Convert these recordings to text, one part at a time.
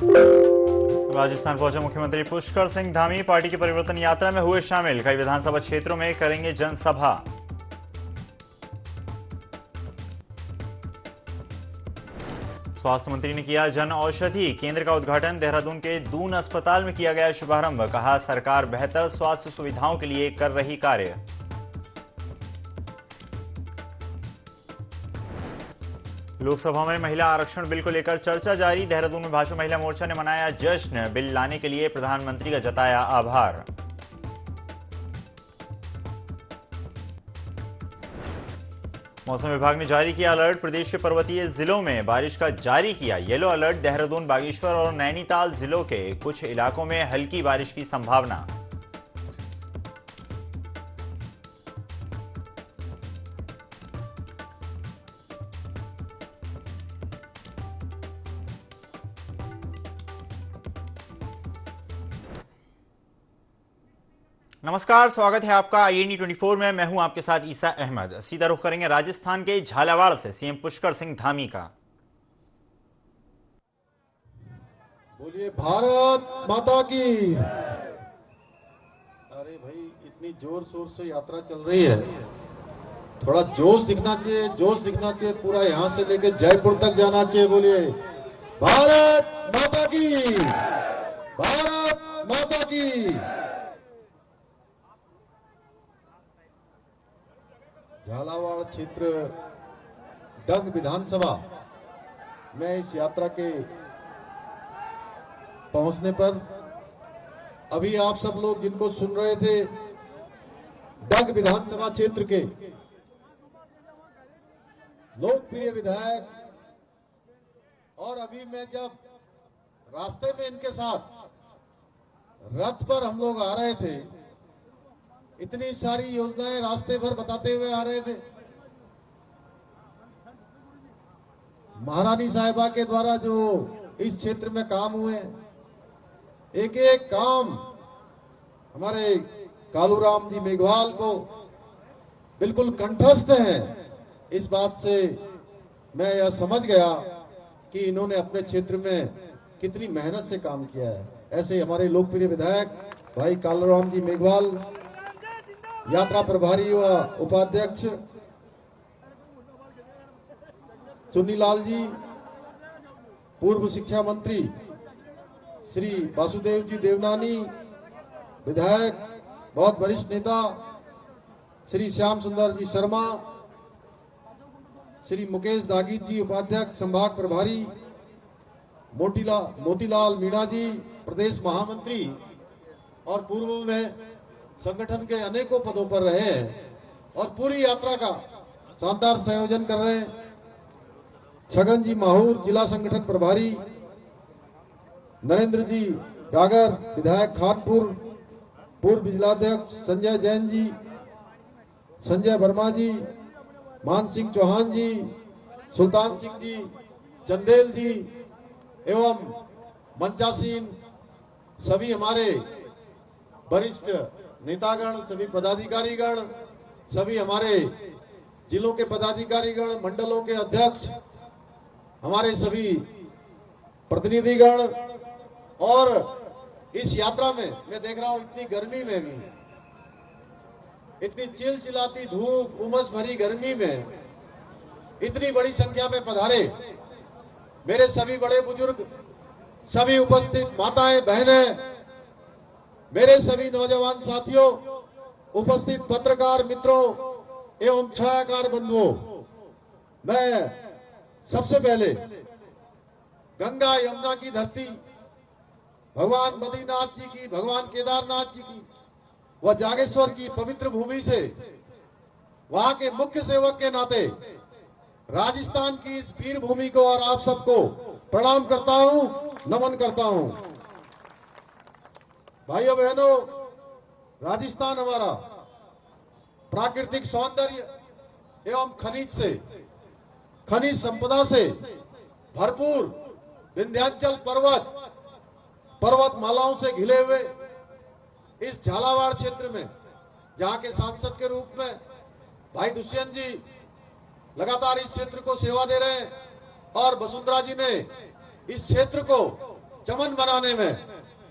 राजस्थान पहुंचे मुख्यमंत्री पुष्कर सिंह धामी पार्टी की परिवर्तन यात्रा में हुए शामिल। कई विधानसभा क्षेत्रों में करेंगे जनसभा। स्वास्थ्य मंत्री ने किया जन औषधि केंद्र का उद्घाटन। देहरादून के दून अस्पताल में किया गया शुभारंभ। कहा सरकार बेहतर स्वास्थ्य सुविधाओं के लिए कर रही कार्य। लोकसभा में महिला आरक्षण बिल को लेकर चर्चा जारी। देहरादून में भाजपा महिला मोर्चा ने मनाया जश्न। बिल लाने के लिए प्रधानमंत्री का जताया आभार। मौसम विभाग ने जारी किया अलर्ट। प्रदेश के पर्वतीय जिलों में बारिश का जारी किया येलो अलर्ट। देहरादून, बागेश्वर और नैनीताल जिलों के कुछ इलाकों में हल्की बारिश की संभावना। नमस्कार, स्वागत है आपका IND 24 में। मैं हूं आपके साथ ईसा अहमद। सीधा रुख करेंगे राजस्थान के झालावाड़ से सीएम पुष्कर सिंह धामी का। बोलिए भारत माता की। अरे भाई, इतनी जोर शोर से यात्रा चल रही है, थोड़ा जोश दिखना चाहिए, जोश दिखना चाहिए। पूरा यहां से लेके जयपुर तक जाना चाहिए। बोलिए भारत माता की, भारत माता की। झालावाड़ क्षेत्र डग विधानसभा में इस यात्रा के पहुंचने पर अभी आप सब लोग जिनको सुन रहे थे डग विधानसभा क्षेत्र के लोकप्रिय विधायक, और अभी मैं जब रास्ते में इनके साथ रथ पर हम लोग आ रहे थे, इतनी सारी योजनाएं रास्ते भर बताते हुए आ रहे थे। महारानी साहिबा के द्वारा जो इस क्षेत्र में काम हुए, एक एक काम हमारे कालूराम जी मेघवाल को बिल्कुल कंठस्थ है। इस बात से मैं यह समझ गया कि इन्होंने अपने क्षेत्र में कितनी मेहनत से काम किया है। ऐसे ही हमारे लोकप्रिय विधायक भाई कालूराम जी मेघवाल, यात्रा प्रभारी व उपाध्यक्ष चुन्नीलाल जी, पूर्व शिक्षा मंत्री श्री वासुदेव जी देवनानी, विधायक बहुत वरिष्ठ नेता श्री श्याम सुंदर जी शर्मा, श्री मुकेश दागी जी उपाध्यक्ष संभाग प्रभारी, मोतीलाल मीणा जी प्रदेश महामंत्री और पूर्व में संगठन के अनेकों पदों पर रहे हैं और पूरी यात्रा का शानदार संयोजन कर रहे हैं। छगन जी माहूर जिला संगठन प्रभारी, नरेंद्र जी डागर विधायक खानपुर, पूर्व जिलाध्यक्ष संजय जैन जी, संजय वर्मा जी, मान सिंह चौहान जी, सुल्तान सिंह जी, चंदेल जी एवं मंचासीन सभी हमारे वरिष्ठ नेतागण, सभी पदाधिकारीगण, सभी हमारे जिलों के पदाधिकारीगण, मंडलों के अध्यक्ष, हमारे सभी प्रतिनिधिगण, और इस यात्रा में मैं देख रहा हूं इतनी गर्मी में भी, इतनी चिलचिलाती धूप, उमस भरी गर्मी में इतनी बड़ी संख्या में पधारे मेरे सभी बड़े बुजुर्ग, सभी उपस्थित माताएं बहनें, मेरे सभी नौजवान साथियों, उपस्थित पत्रकार मित्रों एवं छायाकार बंधुओं, मैं सबसे पहले गंगा यमुना की धरती, भगवान बद्रीनाथ जी की, भगवान केदारनाथ जी की व जागेश्वर की पवित्र भूमि से, वहां के मुख्य सेवक के नाते राजस्थान की इस वीर भूमि को और आप सबको प्रणाम करता हूं, नमन करता हूं। भाइयों बहनों, राजस्थान हमारा प्राकृतिक सौंदर्य एवं खनिज संपदा से भरपूर विंध्याचल पर्वतमालाओं से घिरे हुए इस झालावाड़ क्षेत्र में, जहां के सांसद के रूप में भाई दुष्यंत जी लगातार इस क्षेत्र को सेवा दे रहे हैं और वसुंधरा जी ने इस क्षेत्र को चमन बनाने में,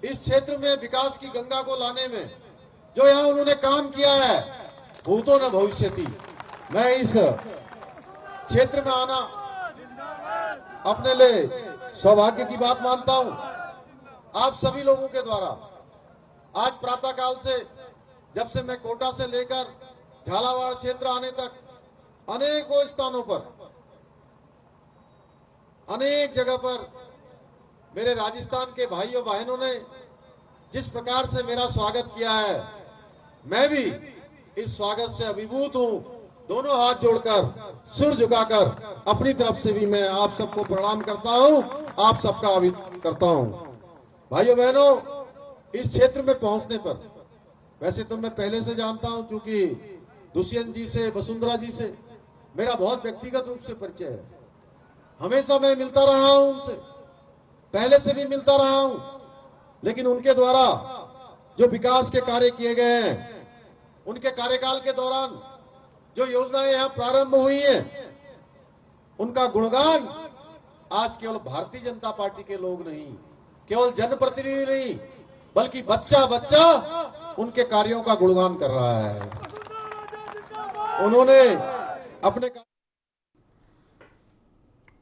इस क्षेत्र में विकास की गंगा को लाने में जो यहाँ उन्होंने काम किया है, भूतो न भविष्यति। मैं इस क्षेत्र में आना अपने लिए सौभाग्य की बात मानता हूं। आप सभी लोगों के द्वारा आज प्रातःकाल से, जब से मैं कोटा से लेकर झालावाड़ क्षेत्र आने तक, अनेकों स्थानों पर, अनेक जगह पर मेरे राजस्थान के भाइयों बहनों ने जिस प्रकार से मेरा स्वागत किया है, मैं भी इस स्वागत से अभिभूत हूं। दोनों हाथ जोड़कर, सिर झुकाकर अपनी तरफ से भी मैं आप सबको प्रणाम करता हूं, आप सबका अभिनंदन करता हूं। भाइयों बहनों, इस क्षेत्र में पहुंचने पर, वैसे तो मैं पहले से जानता हूं, क्योंकि दुष्यंत जी से, वसुंधरा जी से मेरा बहुत व्यक्तिगत रूप से परिचय है। हमेशा मैं मिलता रहा हूं उनसे, पहले से भी मिलता रहा हूं, लेकिन उनके द्वारा जो विकास के कार्य किए गए हैं, उनके कार्यकाल के दौरान जो योजनाएं यहां प्रारंभ हुई हैं, उनका गुणगान आज केवल भारतीय जनता पार्टी के लोग नहीं, केवल जनप्रतिनिधि नहीं, बल्कि बच्चा बच्चा उनके कार्यों का गुणगान कर रहा है। उन्होंने अपने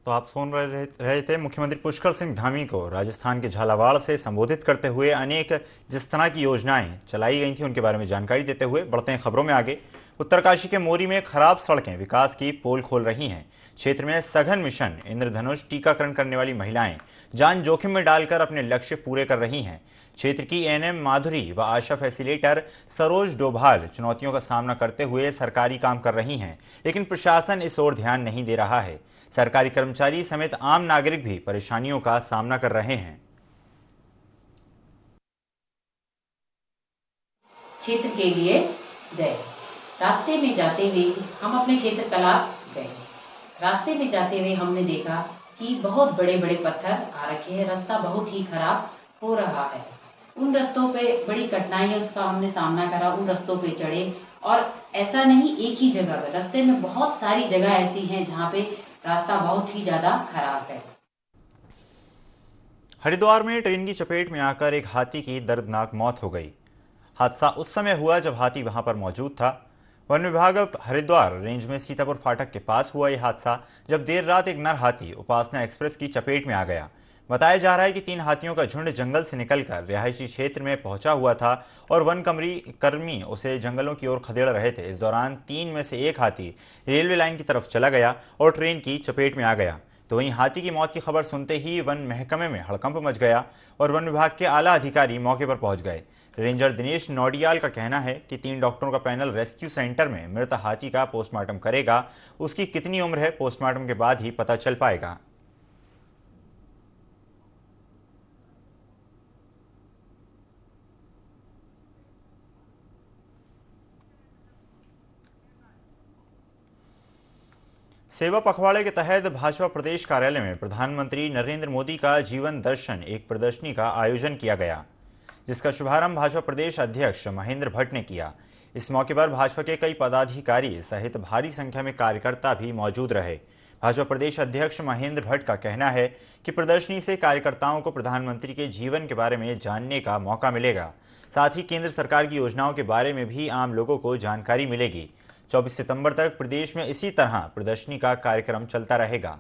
तो आप सुन रहे थे मुख्यमंत्री पुष्कर सिंह धामी को राजस्थान के झालावाड़ से संबोधित करते हुए। अनेक जिस तरह की योजनाएं चलाई गई थी उनके बारे में जानकारी देते हुए। बढ़ते हैं खबरों में आगे। उत्तरकाशी के मोरी में खराब सड़कें विकास की पोल खोल रही हैं। क्षेत्र में सघन मिशन इंद्रधनुष टीकाकरण करने वाली महिलाएं जान जोखिम में डालकर अपने लक्ष्य पूरे कर रही हैं। क्षेत्र की एएनएम माधुरी व आशा फैसिलिटेटर सरोज डोभाल चुनौतियों का सामना करते हुए सरकारी काम कर रही हैं, लेकिन प्रशासन इस ओर ध्यान नहीं दे रहा है। सरकारी कर्मचारी समेत आम नागरिक भी परेशानियों का सामना कर रहे हैं। क्षेत्र के लिए गए, रास्ते में जाते हुए हम अपने क्षेत्र तालाब गए। रास्ते में जाते हुए हमने देखा कि बहुत बड़े बड़े पत्थर आ रखे हैं, रास्ता बहुत ही खराब हो रहा है। उन रास्तों पे बड़ी कठिनाइयों का हमने सामना करा, उन रास्तों पे चढ़े, और ऐसा नहीं एक ही जगह पर, रास्ते में बहुत सारी जगह ऐसी हैं जहाँ पे रास्ता बहुत ही ज्यादा खराब है। हरिद्वार में ट्रेन की चपेट में आकर एक हाथी की दर्दनाक मौत हो गई। हादसा उस समय हुआ जब हाथी वहां पर मौजूद था। वन विभाग हरिद्वार रेंज में सीतापुर फाटक के पास हुआ यह हादसा, जब देर रात एक नर हाथी उपासना एक्सप्रेस की चपेट में आ गया। बताया जा रहा है कि 3 हाथियों का झुंड जंगल से निकलकर रिहायशी क्षेत्र में पहुंचा हुआ था और वन कर्मी उसे जंगलों की ओर खदेड़ रहे थे। इस दौरान 3 में से एक हाथी रेलवे लाइन की तरफ चला गया और ट्रेन की चपेट में आ गया। तो वहीं हाथी की मौत की खबर सुनते ही वन महकमे में हड़कंप मच गया और वन विभाग के आला अधिकारी मौके पर पहुंच गए। रेंजर दिनेश नौडियाल का कहना है कि 3 डॉक्टरों का पैनल रेस्क्यू सेंटर में मृत हाथी का पोस्टमार्टम करेगा। उसकी कितनी उम्र है, पोस्टमार्टम के बाद ही पता चल पाएगा। सेवा पखवाड़े के तहत भाजपा प्रदेश कार्यालय में प्रधानमंत्री नरेंद्र मोदी का जीवन दर्शन एक प्रदर्शनी का आयोजन किया गया, जिसका शुभारंभ भाजपा प्रदेश अध्यक्ष महेंद्र भट्ट ने किया। इस मौके पर भाजपा के कई पदाधिकारी सहित भारी संख्या में कार्यकर्ता भी मौजूद रहे। भाजपा प्रदेश अध्यक्ष महेंद्र भट्ट का कहना है कि प्रदर्शनी से कार्यकर्ताओं को प्रधानमंत्री के जीवन के बारे में जानने का मौका मिलेगा। साथ ही केंद्र सरकार की योजनाओं के बारे में भी आम लोगों को जानकारी मिलेगी। 24 सितंबर तक प्रदेश में इसी तरह प्रदर्शनी का कार्यक्रम चलता रहेगा।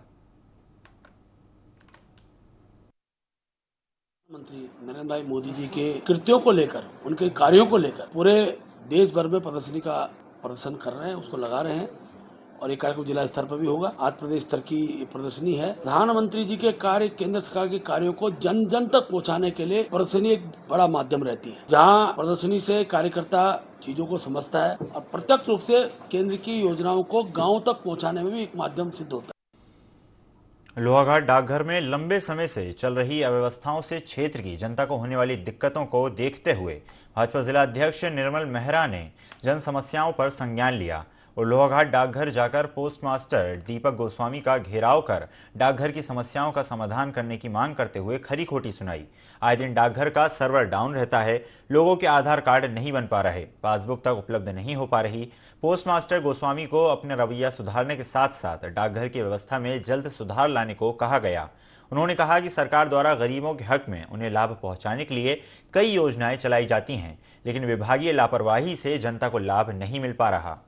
प्रधानमंत्री नरेंद्र भाई मोदी जी के कृत्यों को लेकर, उनके कार्यों को लेकर पूरे देश भर में प्रदर्शनी का प्रदर्शन कर रहे हैं, उसको लगा रहे हैं और एक कार्यक्रम जिला स्तर पर भी होगा। आज प्रदेश स्तर की प्रदर्शनी है। प्रधानमंत्री जी के कार्य, केंद्र सरकार के कार्यों को जन जन तक पहुंचाने के लिए प्रदर्शनी एक बड़ा माध्यम रहती है, जहां प्रदर्शनी से कार्यकर्ता चीजों को समझता है और प्रत्यक्ष रूप से केंद्र की योजनाओं को गाँव तक पहुँचाने में भी एक माध्यम सिद्ध होता है। लोहाघाट डाकघर में लंबे समय से चल रही अव्यवस्थाओं से क्षेत्र की जनता को होने वाली दिक्कतों को देखते हुए भाजपा जिला अध्यक्ष निर्मल मेहरा ने जन समस्याओं पर संज्ञान लिया। और लोहाघाट डाकघर जाकर पोस्टमास्टर दीपक गोस्वामी का घेराव कर डाकघर की समस्याओं का समाधान करने की मांग करते हुए खरी खोटी सुनाई। आए दिन डाकघर का सर्वर डाउन रहता है, लोगों के आधार कार्ड नहीं बन पा रहे, पासबुक तक उपलब्ध नहीं हो पा रही। पोस्टमास्टर गोस्वामी को अपना रवैया सुधारने के साथ साथ डाकघर की व्यवस्था में जल्द सुधार लाने को कहा गया। उन्होंने कहा कि सरकार द्वारा गरीबों के हक में उन्हें लाभ पहुंचाने के लिए कई योजनाएं चलाई जाती हैं, लेकिन विभागीय लापरवाही से जनता को लाभ नहीं मिल पा रहा।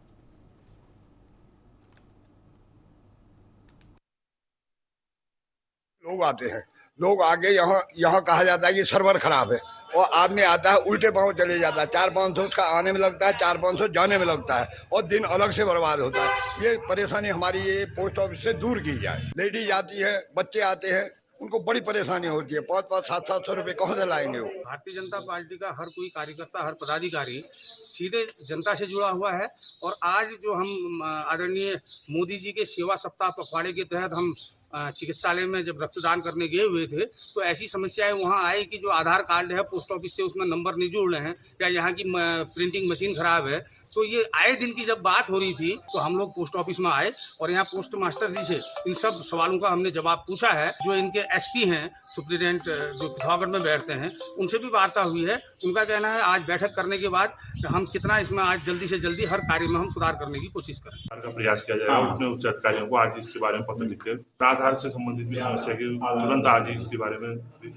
लोग आते हैं, लोग आगे यहाँ कहा जाता है कि सर्वर खराब है और आदमी आता है उल्टे पांव चले जाता है। 400-500 उसका आने में लगता है, 400-500 जाने में लगता है और दिन अलग से बर्बाद होता है। ये परेशानी हमारी ये पोस्ट ऑफिस से दूर की जाए। लेडीज आती है, बच्चे आते हैं, उनको बड़ी परेशानी होती है। 500-500, 700 रुपये कहाँ से लाएंगे वो। भारतीय जनता पार्टी का हर कोई कार्यकर्ता, हर पदाधिकारी सीधे जनता से जुड़ा हुआ है और आज जो हम आदरणीय मोदी जी के सेवा सप्ताह पखवाड़े के तहत हम चिकित्सालय में जब रक्तदान करने गए हुए थे तो ऐसी समस्याएं वहां आई कि जो आधार कार्ड है पोस्ट ऑफिस से उसमें नंबर नहीं जुड़ रहे हैं या यहाँ की प्रिंटिंग मशीन खराब है। तो ये आए दिन की जब बात हो रही थी तो हम लोग पोस्ट ऑफिस में आए और यहाँ पोस्ट मास्टर जी से इन सब सवालों का हमने जवाब पूछा है। जो इनके एसपी हैं, सुप्रिटेंडेंट जो पिथौरागढ़ में बैठते हैं, उनसे भी वार्ता हुई है। उनका कहना है आज बैठक करने के बाद हम कितना इसमें आज जल्दी से जल्दी हर कार्य में हम सुधार करने की कोशिश करें। का प्रयास किया जाएगा। अपने उच्च अधिकारियों को आज इसके बारे में पत्र लिखकर आधार से संबंधित भी समस्या की तुरंत आज ही इसके बारे में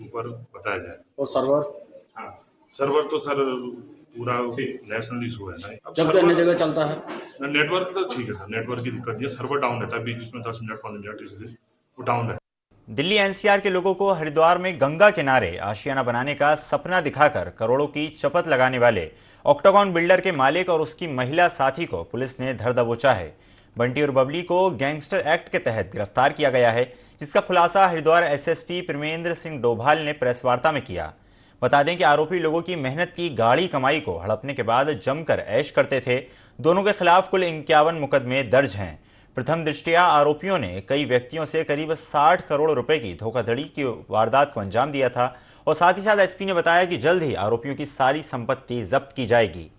ऊपर बताया जाए। और सर्वर, हाँ सर्वर तो सर पूरा नेशनल इशू है ना, जबकि अन्य जगह चलता है। नेटवर्क तो ठीक है सर, नेटवर्क की दिक्कत है, सर्वर डाउन रहता है, बीच में 10 मिनट 15 मिनट इसलिए वो डाउन है। दिल्ली एनसीआर के लोगों को हरिद्वार में गंगा किनारे आशियाना बनाने का सपना दिखाकर करोड़ों की चपत लगाने वाले ऑक्टागॉन बिल्डर के मालिक और उसकी महिला साथी को पुलिस ने धर दबोचा है। बंटी और बबली को गैंगस्टर एक्ट के तहत गिरफ्तार किया गया है, जिसका खुलासा हरिद्वार एसएसपी प्रेमेंद्र सिंह डोभाल ने प्रेस वार्ता में किया। बता दें कि आरोपी लोगों की मेहनत की गाढ़ी कमाई को हड़पने के बाद जमकर ऐश करते थे। दोनों के खिलाफ कुल 51 मुकदमे दर्ज हैं। प्रथम दृष्टया आरोपियों ने कई व्यक्तियों से करीब 60 करोड़ रुपए की धोखाधड़ी की वारदात को अंजाम दिया था और साथ ही साथ एसपी ने बताया कि जल्द ही आरोपियों की सारी संपत्ति जब्त की जाएगी।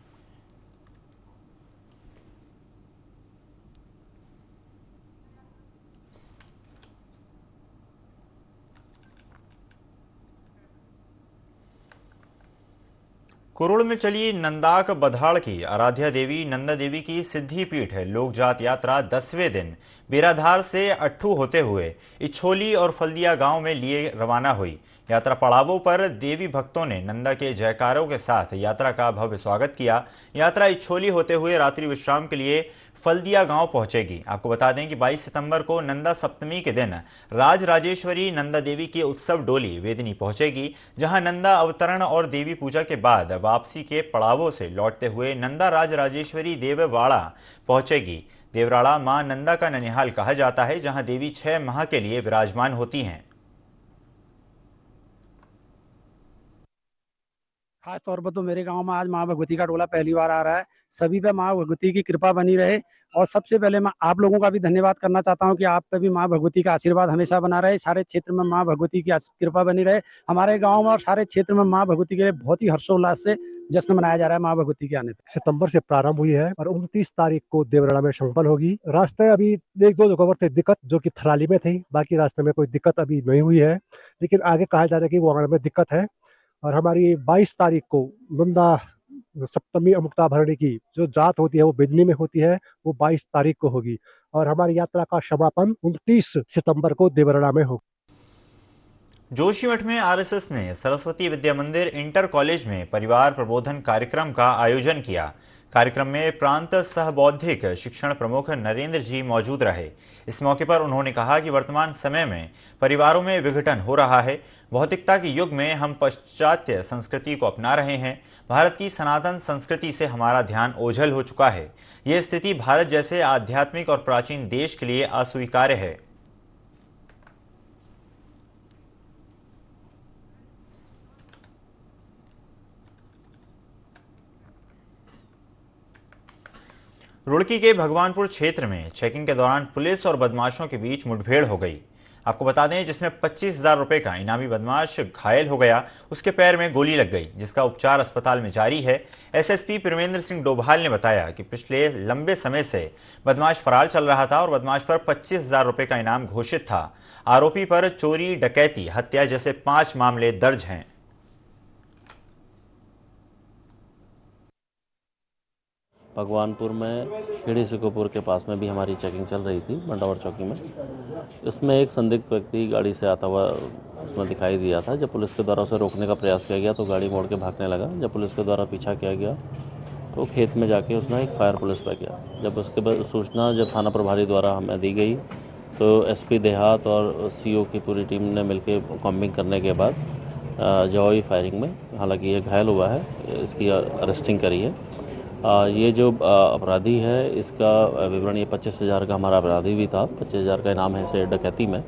कुरुड़ में चली नंदाक बधाड़ की आराध्या देवी नंदा देवी की सिद्धि पीठ है लोकजात यात्रा 10वें दिन बेराधार से अट्ठू होते हुए इछोली और फल्दिया गांव में लिए रवाना हुई। यात्रा पड़ावों पर देवी भक्तों ने नंदा के जयकारों के साथ यात्रा का भव्य स्वागत किया। यात्रा इछोली होते हुए रात्रि विश्राम के लिए फल्दिया गांव पहुंचेगी। आपको बता दें कि 22 सितंबर को नंदा सप्तमी के दिन राज राजेश्वरी नंदा देवी की उत्सव डोली वेदिनी पहुंचेगी, जहां नंदा अवतरण और देवी पूजा के बाद वापसी के पड़ावों से लौटते हुए नंदा राज राजेश्वरी देववाड़ा पहुंचेगी। देवराड़ा मां नंदा का ननिहाल कहा जाता है, जहां देवी 6 माह के लिए विराजमान होती हैं। खास तौर पर तो मेरे गांव में आज माँ भगवती का टोला पहली बार आ रहा है। सभी पे माँ भगवती की कृपा बनी रहे और सबसे पहले मैं आप लोगों का भी धन्यवाद करना चाहता हूं कि आप पे भी माँ भगवती का आशीर्वाद हमेशा बना रहे। सारे क्षेत्र में माँ भगवती की कृपा बनी रहे। हमारे गांव में और सारे क्षेत्र में माँ भगवती के लिए बहुत ही हर्षोल्लास से जश्न मनाया जा रहा है। माँ भगवती के आने पर सितंबर से प्रारंभ हुई है और 29 तारीख को देवराड़ा में संपन्न होगी। रास्ते अभी 1-2 जगहों पर थे दिक्कत, जो कि थराली में थी, बाकी रास्ते में कोई दिक्कत अभी नहीं हुई है, लेकिन आगे कहा जा रहा है कि वहां में दिक्कत है। और हमारी 22 तारीख को नंदा सप्तमी अमुक्ता भरणी की जो जात होती है वो बिजनी में होती है, वो 22 तारीख को होगी और हमारी यात्रा का समापन 29 सितंबर को देवराड़ा में होगा। जोशीमठ में आरएसएस ने सरस्वती विद्या मंदिर इंटर कॉलेज में परिवार प्रबोधन कार्यक्रम का आयोजन किया। कार्यक्रम में प्रांत सह बौद्धिक शिक्षण प्रमुख नरेंद्र जी मौजूद रहे। इस मौके पर उन्होंने कहा कि वर्तमान समय में परिवारों में विघटन हो रहा है। भौतिकता के युग में हम पाश्चात्य संस्कृति को अपना रहे हैं। भारत की सनातन संस्कृति से हमारा ध्यान ओझल हो चुका है। यह स्थिति भारत जैसे आध्यात्मिक और प्राचीन देश के लिए अस्वीकार्य है। रुड़की के भगवानपुर क्षेत्र में चेकिंग के दौरान पुलिस और बदमाशों के बीच मुठभेड़ हो गई। आपको बता दें, जिसमें 25,000 रुपए का इनामी बदमाश घायल हो गया, उसके पैर में गोली लग गई, जिसका उपचार अस्पताल में जारी है। एसएसपी परमेंद्र सिंह डोभाल ने बताया कि पिछले लंबे समय से बदमाश फरार चल रहा था और बदमाश पर 25,000 रुपए का इनाम घोषित था। आरोपी पर चोरी, डकैती, हत्या जैसे 5 मामले दर्ज हैं। भगवानपुर में खेड़ी सिकोपुर के पास में भी हमारी चेकिंग चल रही थी, बंडावर चौकी में। इसमें एक संदिग्ध व्यक्ति गाड़ी से आता हुआ उसमें दिखाई दिया था। जब पुलिस के द्वारा उसे रोकने का प्रयास किया गया तो गाड़ी मोड़ के भागने लगा। जब पुलिस के द्वारा पीछा किया गया तो खेत में जाके उसने एक फायर पुलिस पे किया। जब उसके बाद सूचना जब थाना प्रभारी द्वारा हमें दी गई तो एसपी देहात और सीओ की पूरी टीम ने मिलकर कॉम्बिंग करने के बाद जवाबी फायरिंग में, हालांकि ये घायल हुआ है, इसकी अरेस्टिंग करी है। ये जो अपराधी है इसका विवरण, ये 25,000 का हमारा अपराधी भी था, 25,000 का इनाम है इसे डकैती में।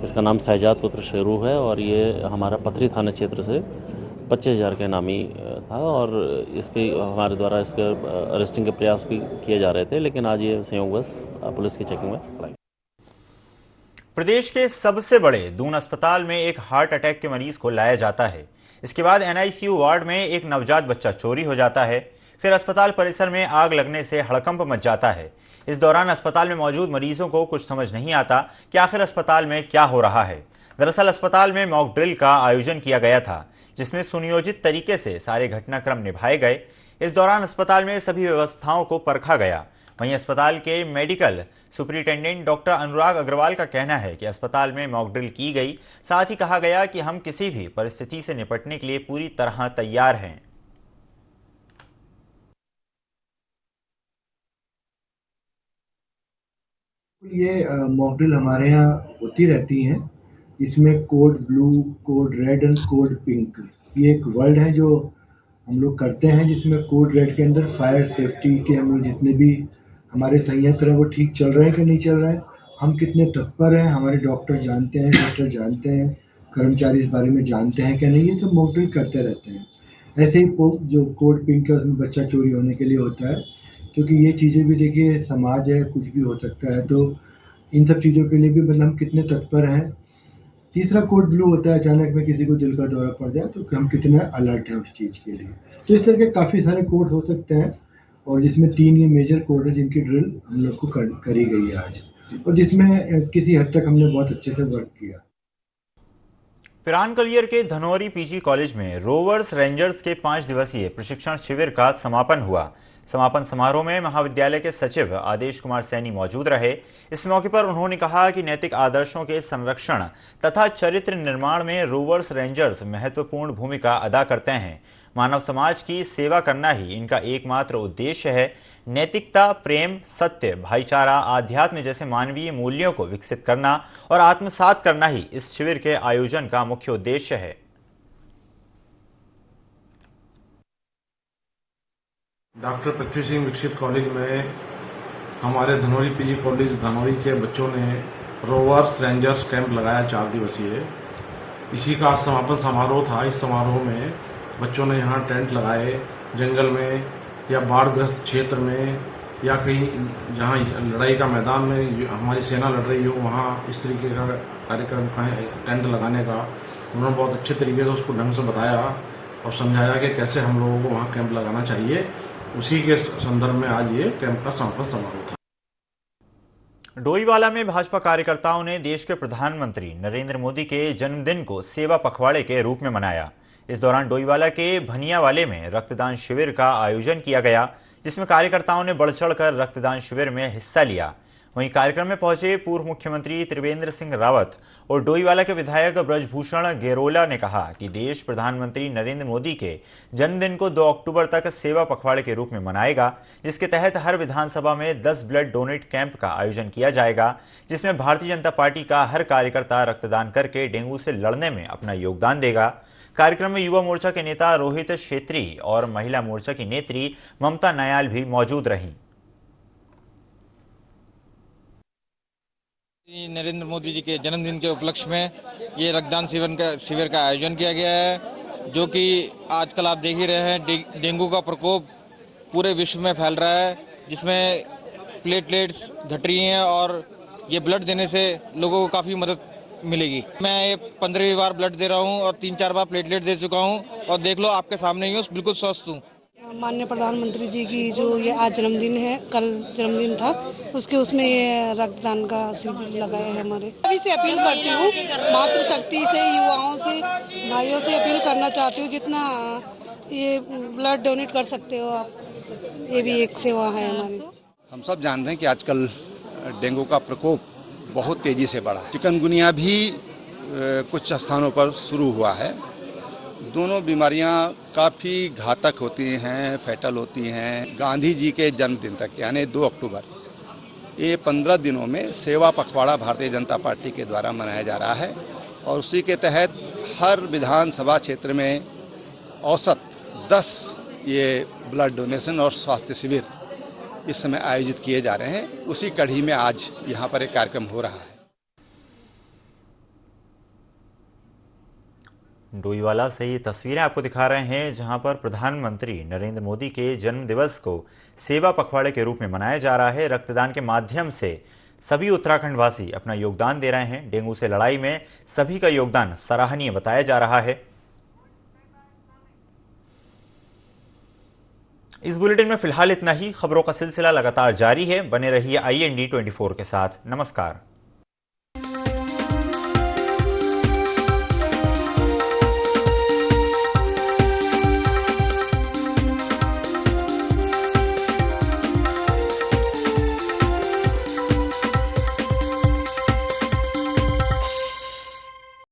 इसका नाम सहजाद पुत्र शेरू है और ये हमारा पथरी थाना क्षेत्र से 25,000 का इनामी था और इसके हमारे द्वारा इसके अरेस्टिंग के प्रयास भी किए जा रहे थे, लेकिन आज ये संयोगवश पुलिस की चेकिंग में पकड़ा गया। प्रदेश के सबसे बड़े दून अस्पताल में एक हार्ट अटैक के मरीज को लाया जाता है। इसके बाद एनआईसीयू वार्ड में एक नवजात बच्चा चोरी हो जाता है। फिर अस्पताल परिसर में आग लगने से हड़कंप मच जाता है। इस दौरान अस्पताल में मौजूद मरीजों को कुछ समझ नहीं आता कि आखिर अस्पताल में क्या हो रहा है। दरअसल अस्पताल में मॉक ड्रिल का आयोजन किया गया था, जिसमें सुनियोजित तरीके से सारे घटनाक्रम निभाए गए। इस दौरान अस्पताल में सभी व्यवस्थाओं को परखा गया। वहीं अस्पताल के मेडिकल सुपरिटेंडेंट डॉक्टर अनुराग अग्रवाल का कहना है कि अस्पताल में मॉक ड्रिल की गई। साथ ही कहा गया कि हम किसी भी परिस्थिति से निपटने के लिए पूरी तरह तैयार हैं। ये मॉक ड्रिल हमारे यहाँ होती रहती हैं। इसमें code blue, code red and code pink, ये एक वर्ड है जो हम लोग करते हैं, जिसमें कोड रेड के अंदर फायर सेफ्टी के हम लोग जितने भी हमारे संयंत्र हैं वो ठीक चल रहे हैं कि नहीं चल रहे हैं, हम कितने तत्पर हैं, हमारे डॉक्टर जानते हैं, सिस्टर जानते हैं, कर्मचारी इस बारे में जानते हैं कि नहीं, ये सब मॉक ड्रिल करते रहते हैं। ऐसे ही जो कोड पिंक है उसमें बच्चा चोरी होने के लिए होता है, क्योंकि ये चीज़ें भी देखिए समाज है, कुछ भी हो सकता है, तो इन सब चीज़ों के लिए भी मतलब हम कितने तत्पर हैं। तीसरा कोड ब्लू होता है, अचानक में किसी को दिल का दौरा पड़ जाए तो हम कितने अलर्ट हैं उस चीज़ के लिए। तो इस तरह के काफ़ी सारे कोड हो सकते हैं और जिसमें 3 ये मेजर कोड है जिनकी ड्रिल हम लोग को करी गई है आज, और जिसमें किसी हद तक हमने बहुत अच्छे से वर्क किया। पिरानकलियर के धनौरी पीजी कॉलेज में रोवर्स रेंजर्स के 5 दिवसीय प्रशिक्षण शिविर का समापन हुआ। समापन समारोह में महाविद्यालय के सचिव आदेश कुमार सैनी मौजूद रहे। इस मौके पर उन्होंने कहा कि नैतिक आदर्शों के संरक्षण तथा चरित्र निर्माण में रोवर्स रेंजर्स महत्वपूर्ण भूमिका अदा करते हैं। मानव समाज की सेवा करना ही इनका एकमात्र उद्देश्य है। नैतिकता, प्रेम, सत्य, भाईचारा, आध्यात्म जैसे मानवीय मूल्यों को विकसित करना और आत्मसात करना ही इस शिविर के आयोजन का मुख्य उद्देश्य है। डॉक्टर पृथ्वी सिंह दीक्षित कॉलेज में हमारे धनौरी पीजी कॉलेज धनौरी के बच्चों ने रोवर्स रेंजर्स कैंप लगाया 4 दिवसीय। इसी का समापन समारोह था। इस समारोह में बच्चों ने यहाँ टेंट लगाए, जंगल में या बाढ़ग्रस्त क्षेत्र में या कहीं जहाँ लड़ाई का मैदान में हमारी सेना लड़ रही हो, वहाँ इस तरीके का कार्यक्रम का टेंट लगाने का उन्होंने बहुत अच्छे तरीके से उसको ढंग से बताया और समझाया कि कैसे हम लोगों को वहाँ कैंप लगाना चाहिए। उसी के संदर्भ में आज ये कैंप का समापन समारोह था। डोईवाला में भाजपा कार्यकर्ताओं ने देश के प्रधानमंत्री नरेंद्र मोदी के जन्मदिन को सेवा पखवाड़े के रूप में मनाया। इस दौरान डोईवाला के भनियावाले में रक्तदान शिविर का आयोजन किया गया, जिसमें कार्यकर्ताओं ने बढ़ चढ़कर रक्तदान शिविर में हिस्सा लिया। वहीं कार्यक्रम में पहुंचे पूर्व मुख्यमंत्री त्रिवेंद्र सिंह रावत और डोईवाला के विधायक ब्रजभूषण गेरोला ने कहा कि देश प्रधानमंत्री नरेंद्र मोदी के जन्मदिन को 2 अक्टूबर तक सेवा पखवाड़े के रूप में मनाएगा, जिसके तहत हर विधानसभा में 10 ब्लड डोनेट कैंप का आयोजन किया जाएगा, जिसमें भारतीय जनता पार्टी का हर कार्यकर्ता रक्तदान करके डेंगू से लड़ने में अपना योगदान देगा। कार्यक्रम में युवा मोर्चा के नेता रोहित क्षेत्री और महिला मोर्चा की नेत्री ममता नयाल भी मौजूद रहीं। नरेंद्र मोदी जी के जन्मदिन के उपलक्ष्य में ये रक्तदान शिविर का आयोजन किया गया है, जो कि आजकल आप देख ही रहे हैं डेंगू का प्रकोप पूरे विश्व में फैल रहा है, जिसमें प्लेटलेट्स घट रही हैं और ये ब्लड देने से लोगों को काफ़ी मदद मिलेगी। मैं ये 15वीं बार ब्लड दे रहा हूँ और 3-4 बार प्लेटलेट दे चुका हूँ और देख लो आपके सामने ही हूँ, बिल्कुल स्वस्थ हूँ। माननीय प्रधानमंत्री जी की जो ये आज जन्मदिन है, कल जन्मदिन था, उसमें ये रक्तदान का शिविर लगाया है हमारे। अभी से अपील करती हूँ, मातृशक्ति से, युवाओं से, भाइयों से अपील करना चाहती हूँ, जितना ये ब्लड डोनेट कर सकते हो आप, ये भी एक सेवा है हमारी। हम सब जान रहे हैं कि आजकल डेंगू का प्रकोप बहुत तेजी से बढ़ा है। चिकनगुनिया भी कुछ स्थानों पर शुरू हुआ है। दोनों बीमारियां काफ़ी घातक होती हैं, फैटल होती हैं। गांधी जी के जन्मदिन तक यानी 2 अक्टूबर, ये 15 दिनों में सेवा पखवाड़ा भारतीय जनता पार्टी के द्वारा मनाया जा रहा है और उसी के तहत हर विधानसभा क्षेत्र में औसत 10 ये ब्लड डोनेशन और स्वास्थ्य शिविर इस समय आयोजित किए जा रहे हैं। उसी कड़ी में आज यहाँ पर एक कार्यक्रम हो रहा है। डोईवाला से ये तस्वीरें आपको दिखा रहे हैं जहां पर प्रधानमंत्री नरेंद्र मोदी के जन्म दिवस को सेवा पखवाड़े के रूप में मनाया जा रहा है। रक्तदान के माध्यम से सभी उत्तराखंड वासी अपना योगदान दे रहे हैं। डेंगू से लड़ाई में सभी का योगदान सराहनीय बताया जा रहा है। इस बुलेटिन में फिलहाल इतना ही। खबरों का सिलसिला लगातार जारी है। बने रहिए IND 24 के साथ। नमस्कार।